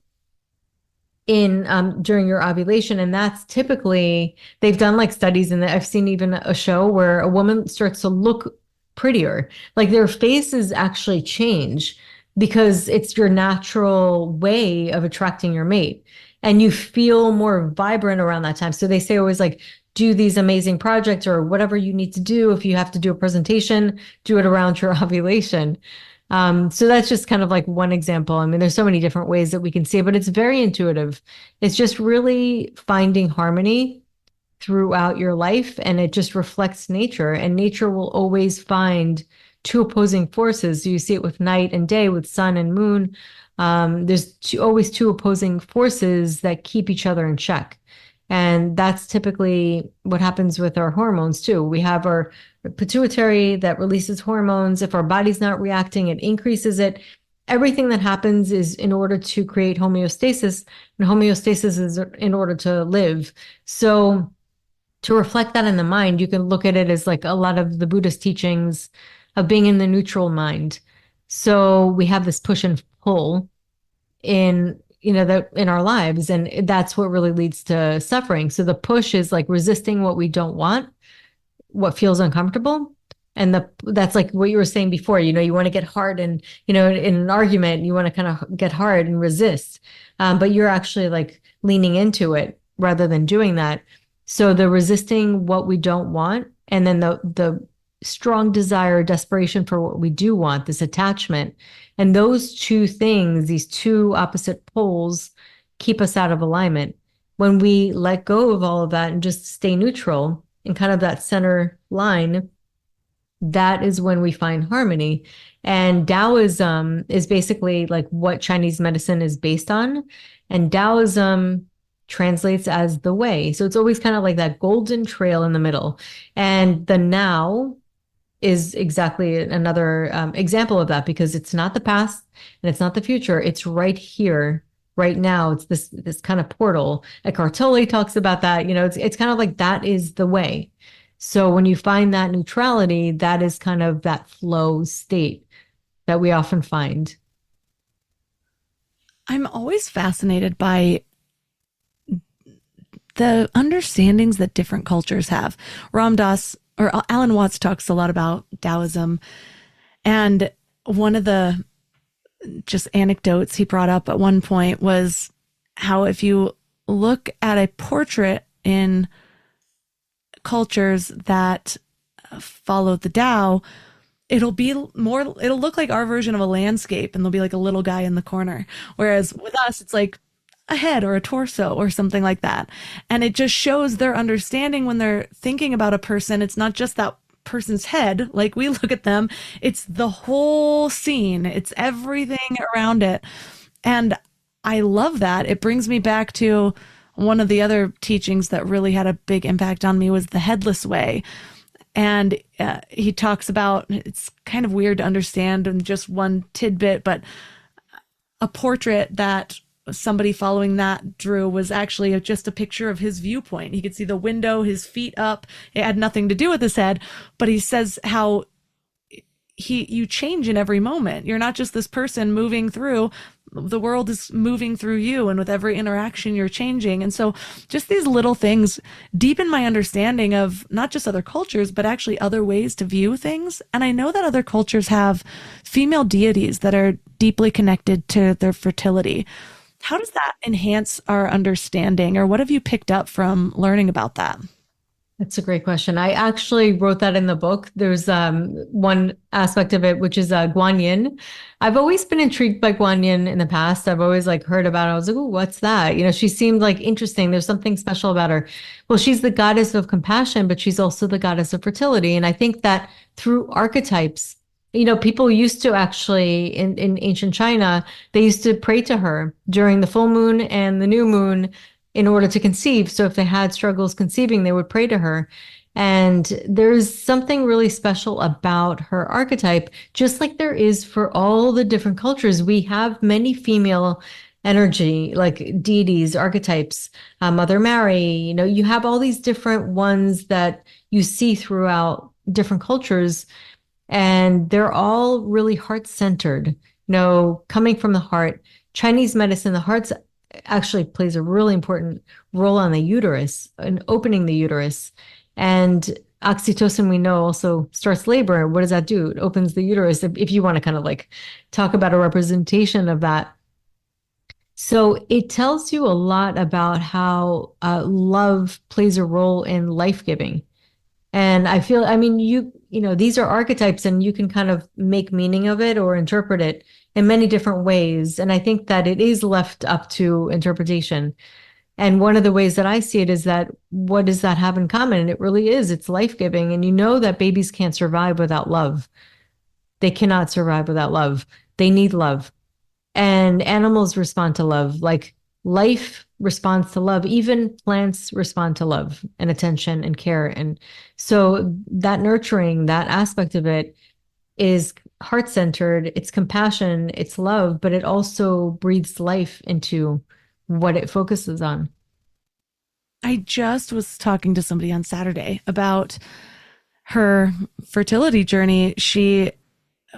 during your ovulation. And that's typically, they've done like studies, and I've seen even a show where a woman starts to look prettier, like their faces actually change because it's your natural way of attracting your mate, and you feel more vibrant around that time. So they say always like, do these amazing projects or whatever you need to do. If you have to do a presentation, do it around your ovulation. So that's just kind of like one example. I mean, there's so many different ways that we can see it, but it's very intuitive. It's just really finding harmony throughout your life, and it just reflects nature, and nature will always find two opposing forces. You see it with night and day, with sun and moon. There's always two opposing forces that keep each other in check. And that's typically what happens with our hormones too. We have our pituitary that releases hormones. If our body's not reacting, it increases it. Everything that happens is in order to create homeostasis, and homeostasis is in order to live. So to reflect that in the mind, you can look at it as like a lot of the Buddhist teachings of being in the neutral mind. So we have this push and pull in, that in our lives, and that's what really leads to suffering. So the push is like resisting what we don't want, what feels uncomfortable. And that's like what you were saying before, you want to get hard and, in an argument, you want to kind of get hard and resist. But you're actually like leaning into it rather than doing that. So the resisting what we don't want, and then the strong desire, desperation for what we do want, this attachment. And those two things, these two opposite poles, keep us out of alignment. When we let go of all of that and just stay neutral in kind of that center line, that is when we find harmony. And Taoism is basically like what Chinese medicine is based on. And Taoism translates as the way. So it's always kind of like that golden trail in the middle. And the now is exactly another example of that, because it's not the past and it's not the future. It's right here, right now. It's this kind of portal. Eckhart Tolle talks about that. It's kind of like that is the way. So when you find that neutrality, that is kind of that flow state that we often find. I'm always fascinated by the understandings that different cultures have. Ram Dass or Alan Watts talks a lot about Taoism. And one of the just anecdotes he brought up at one point was how if you look at a portrait in cultures that follow the Tao, it'll look like our version of a landscape, and there'll be like a little guy in the corner. Whereas with us, it's like a head or a torso or something like that. And it just shows their understanding when they're thinking about a person. It's not just that person's head, like we look at them, it's the whole scene. It's everything around it. And I love that. It brings me back to one of the other teachings that really had a big impact on me was the headless way. And he talks about, it's kind of weird to understand in just one tidbit, but a portrait that somebody following that drew was actually just a picture of his viewpoint. He could see the window, his feet up. It had nothing to do with his head, but he says how you change in every moment. You're not just this person moving through. The world is moving through you, and with every interaction you're changing. And so just these little things deepen my understanding of not just other cultures, but actually other ways to view things. And I know that other cultures have female deities that are deeply connected to their fertility. How does that enhance our understanding, or what have you picked up from learning about that? That's a great question. I actually wrote that in the book. There's one aspect of it, which is Guan Yin. I've always been intrigued by Guan Yin in the past. I've always heard about it. I was like, oh, what's that? She seemed like interesting. There's something special about her. Well, she's the goddess of compassion, but she's also the goddess of fertility. And I think that through archetypes, people used to actually, in ancient China, they used to pray to her during the full moon and the new moon in order to conceive. So if they had struggles conceiving, they would pray to her. And there's something really special about her archetype, just like there is for all the different cultures. We have many female energy, like deities, archetypes, Mother Mary, you have all these different ones that you see throughout different cultures. And they're all really heart-centered, coming from the heart. Chinese medicine, the heart actually plays a really important role on the uterus and opening the uterus. And oxytocin, we know, also starts labor. What does that do? It opens the uterus, if you want to kind of talk about a representation of that. So it tells you a lot about how love plays a role in life-giving. And I feel, these are archetypes, and you can kind of make meaning of it or interpret it in many different ways. And I think that it is left up to interpretation. And one of the ways that I see it is that what does that have in common? And it really is, it's life-giving. And that babies can't survive without love. They cannot survive without love. They need love. And animals respond to love. Like life responds to love. Even plants respond to love and attention and care. And so that nurturing, that aspect of it is heart-centered. It's compassion, it's love, but it also breathes life into what it focuses on. I just was talking to somebody on Saturday about her fertility journey. She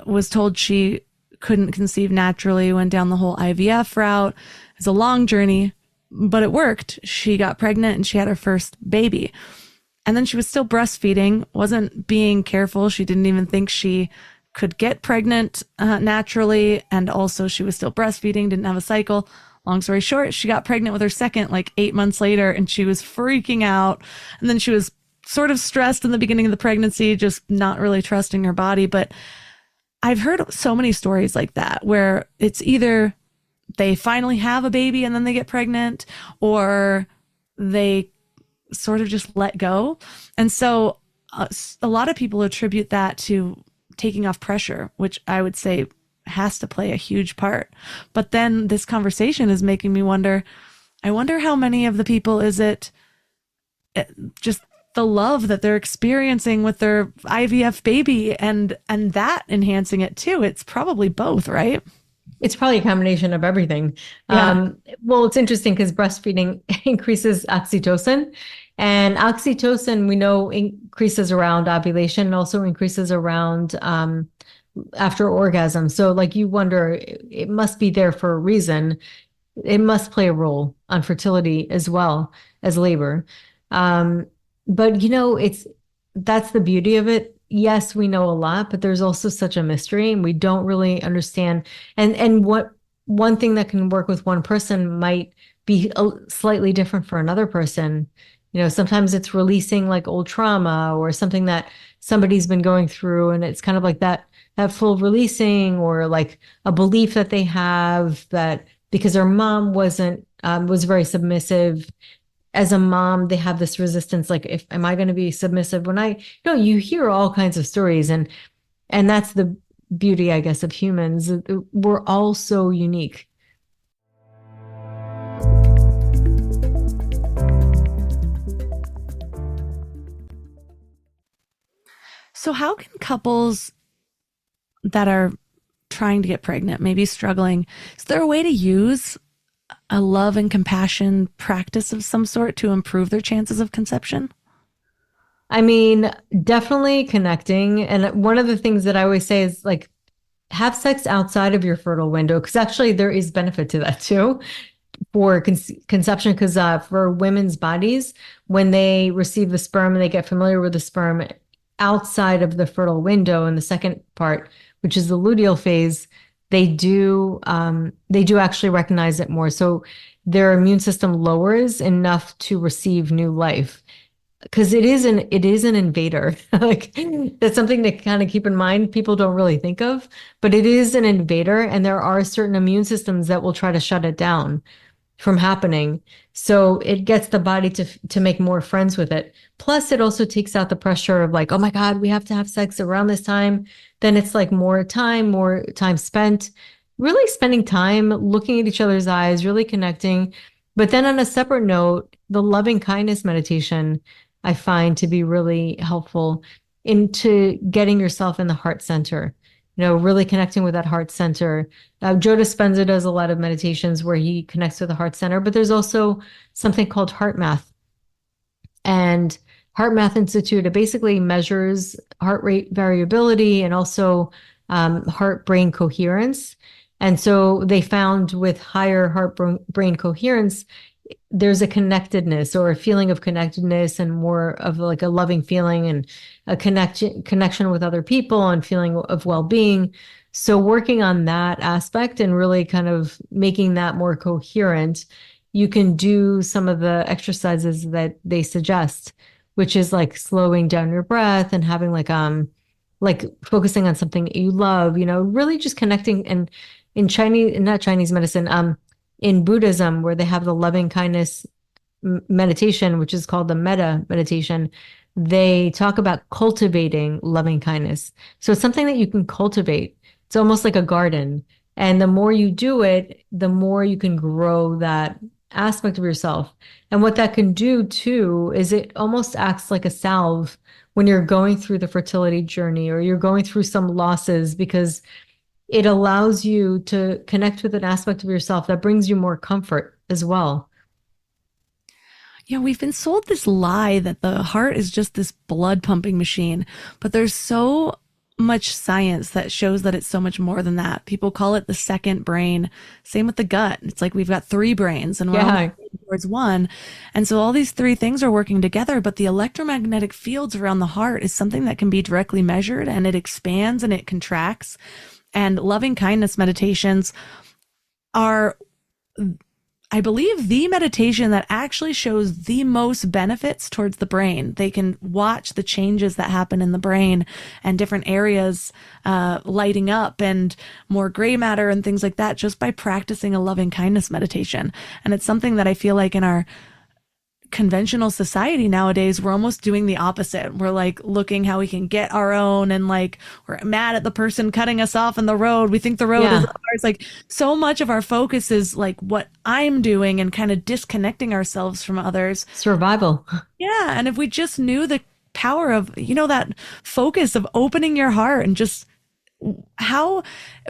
was told she couldn't conceive naturally, went down the whole IVF route. It was a long journey, but it worked. She got pregnant and she had her first baby. And then she was still breastfeeding, wasn't being careful. She didn't even think she could get pregnant naturally. And also she was still breastfeeding, didn't have a cycle. Long story short, she got pregnant with her second like 8 months later, and she was freaking out. And then she was sort of stressed in the beginning of the pregnancy, just not really trusting her body. But I've heard so many stories like that where it's either they finally have a baby and then they get pregnant, or they sort of just let go. And so a lot of people attribute that to taking off pressure, which I would say has to play a huge part. But then this conversation is making me wonder, I wonder how many of the people is it just the love that they're experiencing with their IVF baby and that enhancing it too. It's probably both, right? It's probably a combination of everything. Yeah. Well, it's interesting because breastfeeding increases oxytocin, and oxytocin we know increases around ovulation and also increases around after orgasm. So like you wonder, it must be there for a reason. It must play a role on fertility as well as labor. But that's the beauty of it. Yes, we know a lot, but there's also such a mystery and we don't really understand. And what one thing that can work with one person might be slightly different for another person. Sometimes it's releasing like old trauma or something that somebody's been going through, and it's kind of like that full releasing, or like a belief that they have that because their mom was very submissive. As a mom, they have this resistance, like, am I going to be submissive when you hear all kinds of stories, and that's the beauty, I guess, of humans. We're all so unique. So how can couples that are trying to get pregnant, maybe struggling, is there a way to use a love and compassion practice of some sort to improve their chances of conception? I mean, definitely connecting. And one of the things that I always say is like, have sex outside of your fertile window, because actually there is benefit to that too for conception. Because for women's bodies, when they receive the sperm and they get familiar with the sperm outside of the fertile window in the second part, which is the luteal phase, they do actually recognize it more. So their immune system lowers enough to receive new life, because it is an invader. Like, that's something to kind of keep in mind. People don't really think of, but it is an invader, and there are certain immune systems that will try to shut it down from happening. So it gets the body to make more friends with it. Plus, it also takes out the pressure of like, oh my God, we have to have sex around this time. Then it's like more time spent, really spending time looking at each other's eyes, really connecting. But then on a separate note, the loving kindness meditation I find to be really helpful into getting yourself in the heart center. Really connecting with that heart center. Joe Dispenza does a lot of meditations where he connects with the heart center, but there's also something called Heart Math. And Heart Math Institute, it basically measures heart rate variability and also heart-brain coherence. And so they found with higher heart-brain coherence, there's a connectedness or a feeling of connectedness and more of like a loving feeling and a connection with other people and feeling of well-being. So working on that aspect and really kind of making that more coherent, you can do some of the exercises that they suggest, which is like slowing down your breath and having like focusing on something that you love, really just connecting. And in not Chinese medicine, in Buddhism, where they have the loving kindness meditation, which is called the metta meditation, they talk about cultivating loving kindness. So it's something that you can cultivate. It's almost like a garden. And the more you do it, the more you can grow that aspect of yourself. And what that can do too is it almost acts like a salve when you're going through the fertility journey or you're going through some losses, because it allows you to connect with an aspect of yourself that brings you more comfort as well. Yeah, we've been sold this lie that the heart is just this blood pumping machine, but there's so much science that shows that it's so much more than that. People call it the second brain. Same with the gut. It's like we've got three brains and we're only towards one. And so all these three things are working together, but the electromagnetic fields around the heart is something that can be directly measured, and it expands and it contracts. And loving kindness meditations are, I believe, the meditation that actually shows the most benefits towards the brain. They can watch the changes that happen in the brain and different areas lighting up and more gray matter and things like that just by practicing a loving kindness meditation. And it's something that I feel like in our conventional society nowadays, we're almost doing the opposite. We're like looking how we can get our own, and like we're mad at the person cutting us off in the road. We think the road is ours. Like so much of our focus is like what I'm doing and kind of disconnecting ourselves from others. Survival. Yeah. And if we just knew the power of, that focus of opening your heart and just how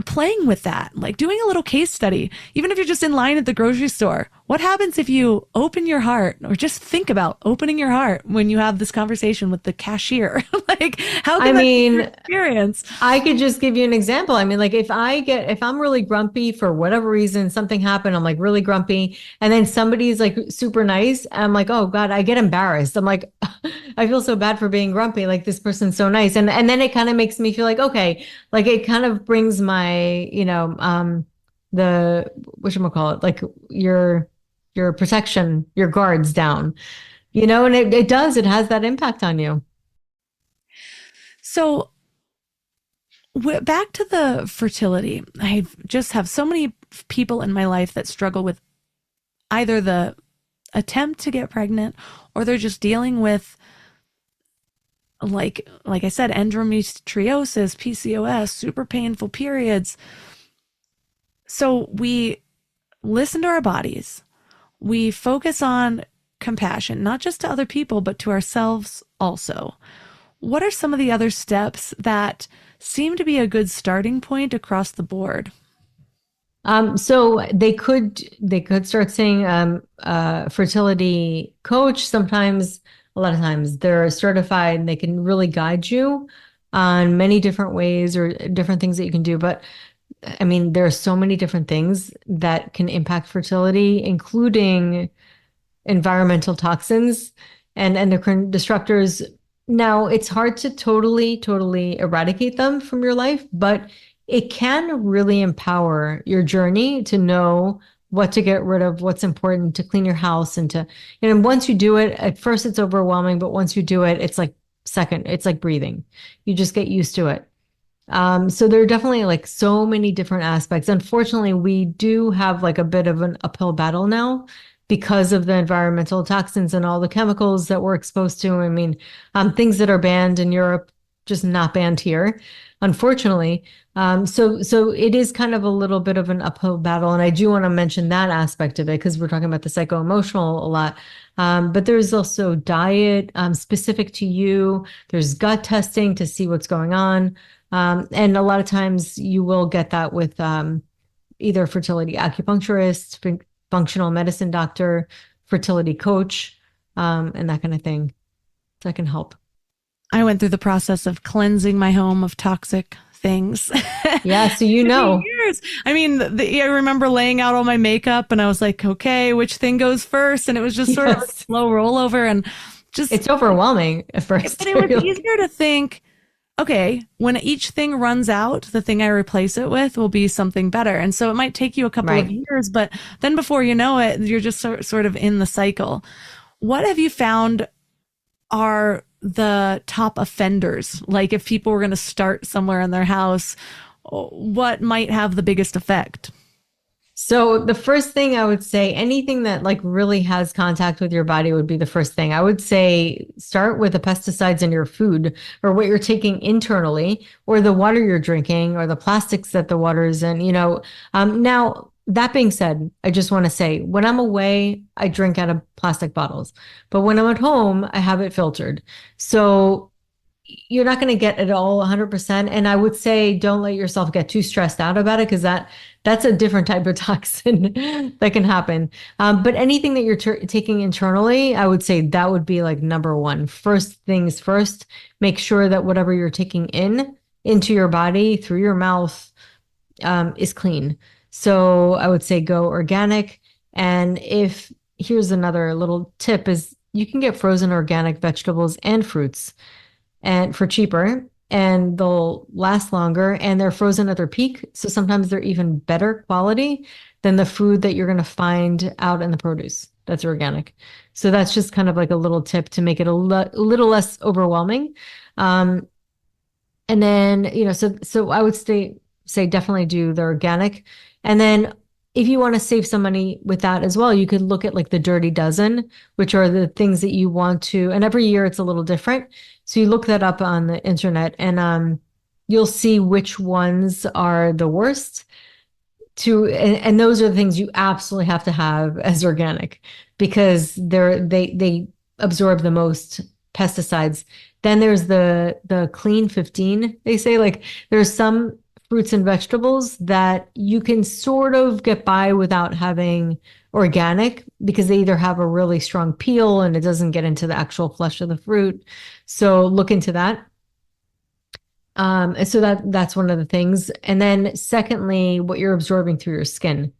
playing with that, like doing a little case study, even if you're just in line at the grocery store, what happens if you open your heart, or just think about opening your heart when you have this conversation with the cashier? Like, how can that be your experience? I could just give you an example. I mean, like if I'm really grumpy for whatever reason, something happened, I'm like really grumpy, and then somebody's like super nice, I'm like, oh God, I get embarrassed. I'm like, I feel so bad for being grumpy. Like this person's so nice. And then it kind of makes me feel like, okay, like it kind of brings my, the, whatchamacallit, like your protection, your guards down, and it has that impact on you. So back to the fertility, I just have so many people in my life that struggle with either the attempt to get pregnant, or they're just dealing with, like I said, endometriosis, PCOS, super painful periods. So we listen to our bodies. We focus on compassion, not just to other people, but to ourselves also. What are some of the other steps that seem to be a good starting point across the board? So they could start seeing a fertility coach. Sometimes, a lot of times, they're certified and they can really guide you on many different ways or different things that you can do. But I mean, there are so many different things that can impact fertility, including environmental toxins and endocrine disruptors. Now, it's hard to totally eradicate them from your life, but it can really empower your journey to know what to get rid of, what's important, to clean your house, and once you do it, at first it's overwhelming, but once you do it, it's like it's like breathing. You just get used to it. So there are definitely like so many different aspects. Unfortunately, we do have like a bit of an uphill battle now because of the environmental toxins and all the chemicals that we're exposed to. I mean, things that are banned in Europe, just not banned here, unfortunately. So it is kind of a little bit of an uphill battle. And I do want to mention that aspect of it because we're talking about the psycho-emotional a lot. But there's also diet specific to you. There's gut testing to see what's going on. And a lot of times you will get that with either a fertility acupuncturist, functional medicine doctor, fertility coach, and that kind of thing. So that can help. I went through the process of cleansing my home of toxic things. Yeah, so years. I mean, I remember laying out all my makeup and I was like, okay, which thing goes first? And it was just sort of a slow rollover, and just... It's overwhelming at first. But it was easier to think, okay, when each thing runs out, the thing I replace it with will be something better. And so it might take you a couple of years, but then before you know it, you're just sort of in the cycle. What have you found are the top offenders? Like if people were going to start somewhere in their house, what might have the biggest effect? So the first thing I would say, anything that like really has contact with your body would be the first thing. I would say start with the pesticides in your food or what you're taking internally, or the water you're drinking, or the plastics that the water is in, Now, that being said, I just want to say when I'm away, I drink out of plastic bottles, but when I'm at home, I have it filtered. So you're not going to get it all 100%. And I would say, don't let yourself get too stressed out about it, because that's a different type of toxin that can happen. But anything that you're taking internally, I would say that would be like number one. First things first, make sure that whatever you're taking in into your body through your mouth is clean. So I would say go organic. And here's another little tip is you can get frozen organic vegetables and fruits and for cheaper, and they'll last longer, and they're frozen at their peak. So sometimes they're even better quality than the food that you're going to find out in the produce that's organic. So that's just kind of like a little tip to make it a little less overwhelming. And then, so I would say definitely do the organic. And then if you want to save some money with that as well, you could look at like the Dirty Dozen, which are the things that you want to, and every year it's a little different. So you look that up on the internet, and you'll see which ones are the worst and those are the things you absolutely have to have as organic because they absorb the most pesticides. Then there's the clean 15. They say like there's some fruits and vegetables that you can sort of get by without having organic because they either have a really strong peel and it doesn't get into the actual flesh of the fruit. So look into that. So that's one of the things. And then secondly, what you're absorbing through your skin.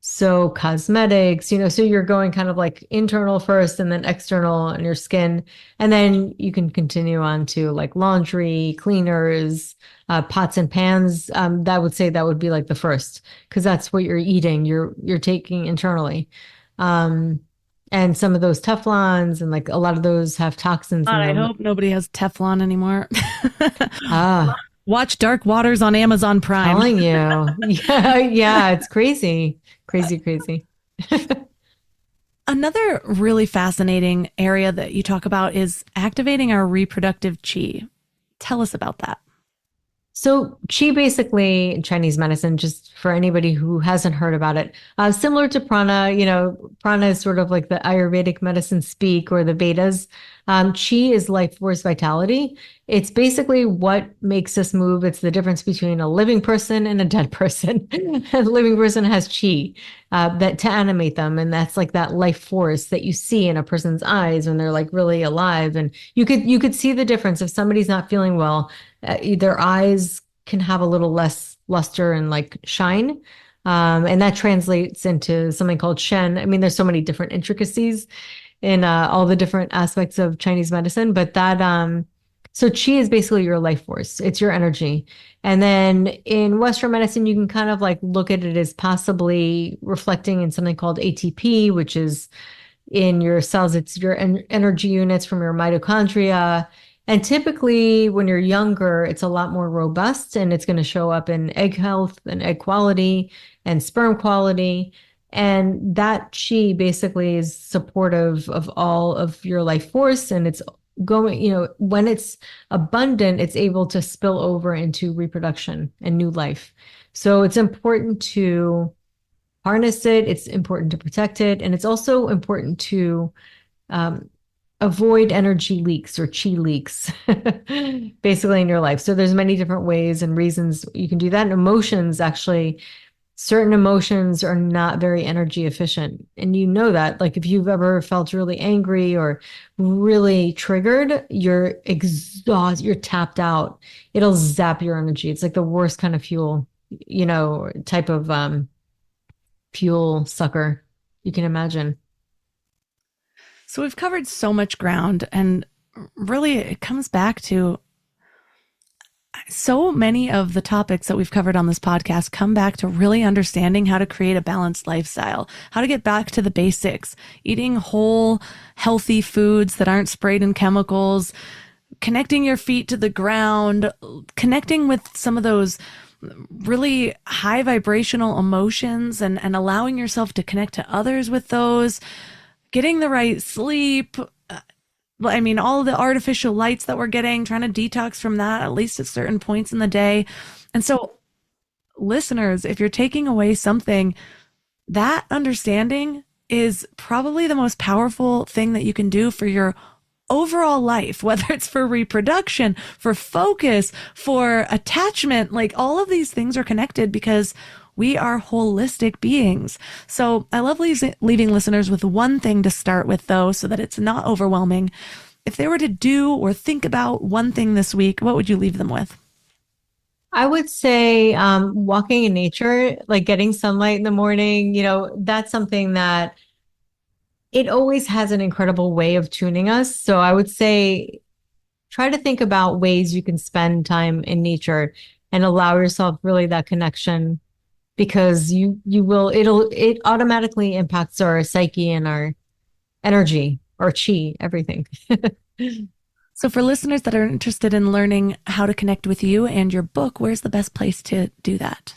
So cosmetics, so you're going kind of like internal first and then external on your skin. And then you can continue on to like laundry, cleaners, pots and pans. That would say that would be like the first, because that's what you're eating. You're taking internally. And some of those Teflons and like a lot of those have toxins in them. I hope nobody has Teflon anymore. Watch Dark Waters on Amazon Prime. Telling you. Yeah, it's crazy. Crazy. Another really fascinating area that you talk about is activating our reproductive chi. Tell us about that. So qi basically in Chinese medicine, just for anybody who hasn't heard about it, similar to prana, prana is sort of like the Ayurvedic medicine speak or the Vedas. Qi is life force vitality. It's basically what makes us move. It's the difference between a living person and a dead person. A living person has qi that to animate them. And that's like that life force that you see in a person's eyes when they're like really alive. And you could see the difference if somebody's not feeling well. Their eyes can have a little less luster and like shine. And that translates into something called Shen. I mean, there's so many different intricacies in all the different aspects of Chinese medicine, but so qi is basically your life force. It's your energy. And then in Western medicine, you can kind of like look at it as possibly reflecting in something called ATP, which is in your cells. It's your energy units from your mitochondria. And typically when you're younger, it's a lot more robust and it's going to show up in egg health and egg quality and sperm quality. And that qi basically is supportive of all of your life force. And it's going, when it's abundant, it's able to spill over into reproduction and new life. So it's important to harness it. It's important to protect it. And it's also important to avoid energy leaks or chi leaks basically in your life. So there's many different ways and reasons you can do that. And emotions, actually, certain emotions are not very energy efficient. And that, like if you've ever felt really angry or really triggered, you're exhausted, you're tapped out. It'll zap your energy. It's like the worst kind of fuel, type of fuel sucker you can imagine. So we've covered so much ground, and really it comes back to so many of the topics that we've covered on this podcast come back to really understanding how to create a balanced lifestyle, how to get back to the basics, eating whole, healthy foods that aren't sprayed in chemicals, connecting your feet to the ground, connecting with some of those really high vibrational emotions and allowing yourself to connect to others with those, getting the right sleep. All the artificial lights that we're getting, trying to detox from that, at least at certain points in the day. And so listeners, if you're taking away something, that understanding is probably the most powerful thing that you can do for your overall life, whether it's for reproduction, for focus, for attachment. Like all of these things are connected because we are holistic beings. So I love leaving listeners with one thing to start with, though, so that it's not overwhelming. If they were to do or think about one thing this week, what would you leave them with? I would say walking in nature, like getting sunlight in the morning, that's something that it always has an incredible way of tuning us. So I would say try to think about ways you can spend time in nature and allow yourself really that connection, because it automatically impacts our psyche and our energy, our chi, everything. So for listeners that are interested in learning how to connect with you and your book, where's the best place to do that?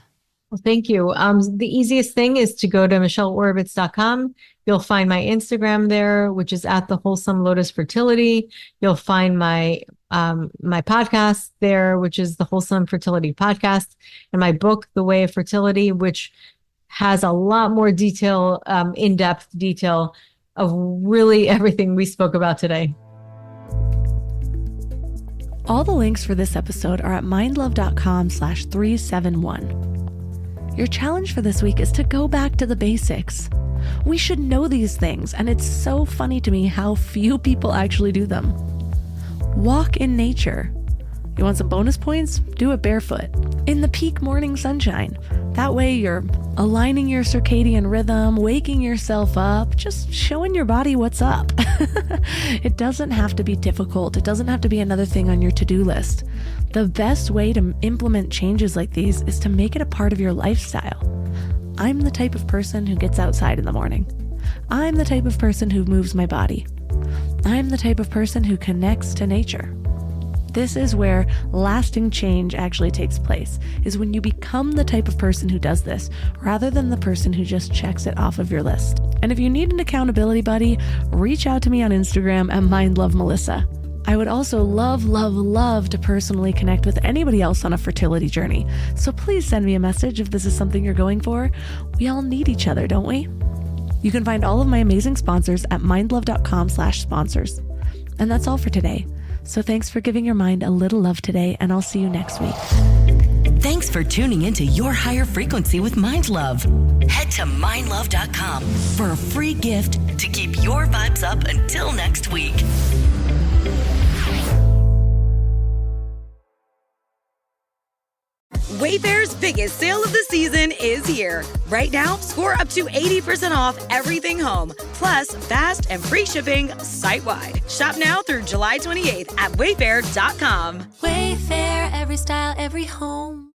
Well, thank you. The easiest thing is to go to michelleoravitz.com. You'll find my Instagram there, which is at the Wholesome Lotus Fertility. You'll find my podcast there, which is the Wholesome Fertility Podcast, and my book, The Way of Fertility, which has a lot more detail, in-depth detail of really everything we spoke about today. All the links for this episode are at mindlove.com/371. Your challenge for this week is to go back to the basics. We should know these things, and it's so funny to me how few people actually do them. Walk in nature. You want some bonus points? Do it barefoot, in the peak morning sunshine. That way you're aligning your circadian rhythm, waking yourself up, just showing your body what's up. It doesn't have to be difficult. It doesn't have to be another thing on your to-do list. The best way to implement changes like these is to make it a part of your lifestyle. I'm the type of person who gets outside in the morning. I'm the type of person who moves my body. I'm the type of person who connects to nature. This is where lasting change actually takes place, is when you become the type of person who does this, rather than the person who just checks it off of your list. And if you need an accountability buddy, reach out to me on Instagram at mindlovemelissa. I would also love to personally connect with anybody else on a fertility journey. So please send me a message if this is something you're going for. We all need each other, don't we? You can find all of my amazing sponsors at mindlove.com/sponsors. And that's all for today. So thanks for giving your mind a little love today, and I'll see you next week. Thanks for tuning into Your Higher Frequency with Mind Love. Head to mindlove.com for a free gift to keep your vibes up until next week. Wayfair's biggest sale of the season is here. Right now, score up to 80% off everything home, plus fast and free shipping site-wide. Shop now through July 28th at wayfair.com. Wayfair, every style, every home.